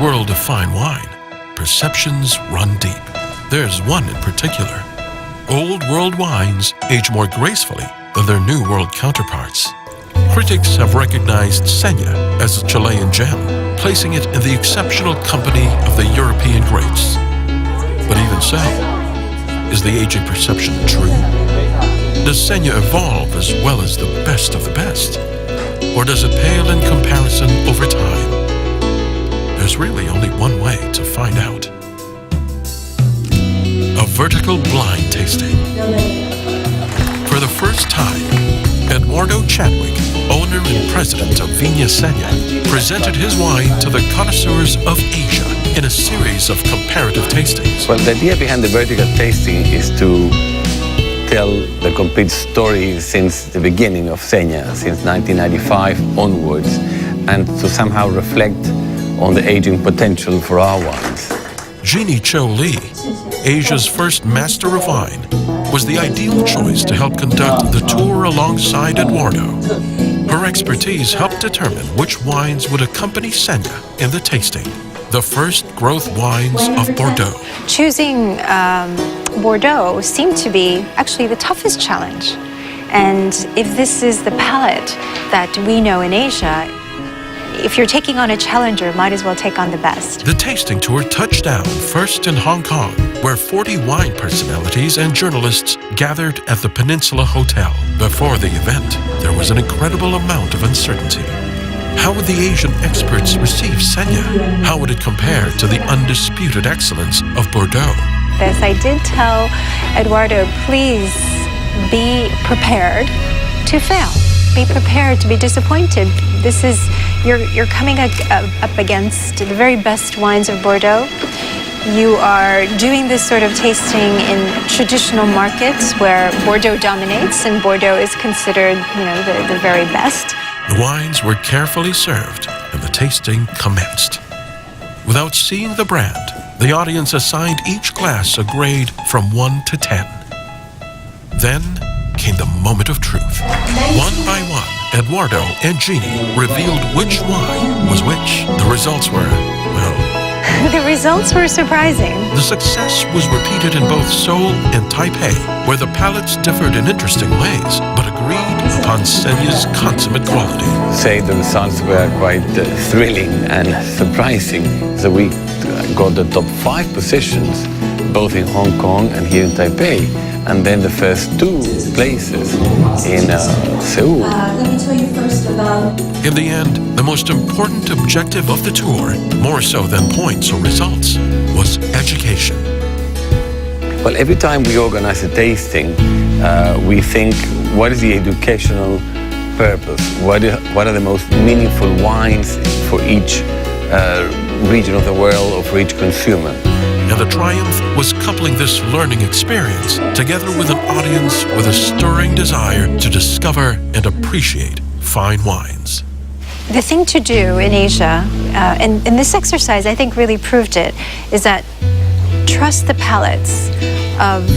world of fine wine, perceptions run deep. There's one in particular. Old world wines age more gracefully than their new world counterparts. Critics have recognized Sena as a Chilean gem, placing it in the exceptional company of the European greats. But even so, is the aging perception true? Does Sena evolve as well as the best of the best? Or does it pale in comparison over time? There's really only one way to find out. A vertical blind tasting. For the first time, Eduardo Chadwick, owner and president of Viña Sena, presented his wine to the connoisseurs of Asia in a series of comparative tastings. Well, the idea behind the vertical tasting is to tell the complete story since the beginning of Sena, since 1995 onwards, and to somehow reflect on the aging potential for our wines. Jeannie Cho Lee, Asia's first master of wine, was the ideal choice to help conduct the tour alongside Eduardo. Her expertise helped determine which wines would accompany Sena in the tasting, the first growth wines of Bordeaux. Choosing Bordeaux seemed to be actually the toughest challenge. And if this is the palate that we know in Asia, if you're taking on a challenger, might as well take on the best. The tasting tour touched down first in Hong Kong, where 40 wine personalities and journalists gathered at the Peninsula Hotel. Before the event, there was an incredible amount of uncertainty. How would the Asian experts receive Sena? How would it compare to the undisputed excellence of Bordeaux? Yes, I did tell Eduardo, please be prepared to fail. Be prepared to be disappointed. You're coming up against the very best wines of Bordeaux. You are doing this sort of tasting in traditional markets where Bordeaux dominates and Bordeaux is considered, the very best. The wines were carefully served and the tasting commenced. Without seeing the brand, the audience assigned each glass a grade from 1 to 10. Then came the moment of truth. One by one, Eduardo and Jeannie revealed which wine was which. The results were, The results were surprising. The success was repeated in both Seoul and Taipei, where the palates differed in interesting ways, but agreed upon Sena's consummate quality. Say the results were quite thrilling and surprising. So we got the top 5 positions, both in Hong Kong and here in Taipei, and then the first 2 places in Seoul. Let me tell you first about... In the end, the most important objective of the tour, more so than points or results, was education. Well, every time we organize a tasting, we think, what is the educational purpose? What are the most meaningful wines for each region of the world or for each consumer? And the triumph was coupling this learning experience together with an audience with a stirring desire to discover and appreciate fine wines. The thing to do in Asia, and this exercise I think really proved it, is that trust the palates of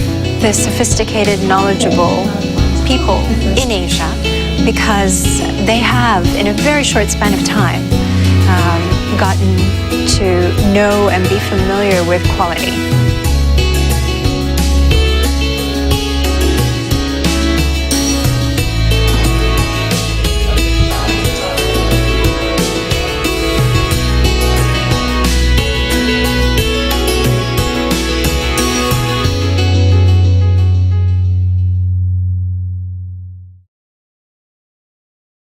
the sophisticated, knowledgeable people in Asia, because they have, in a very short span of time, gotten to know and be familiar with quality.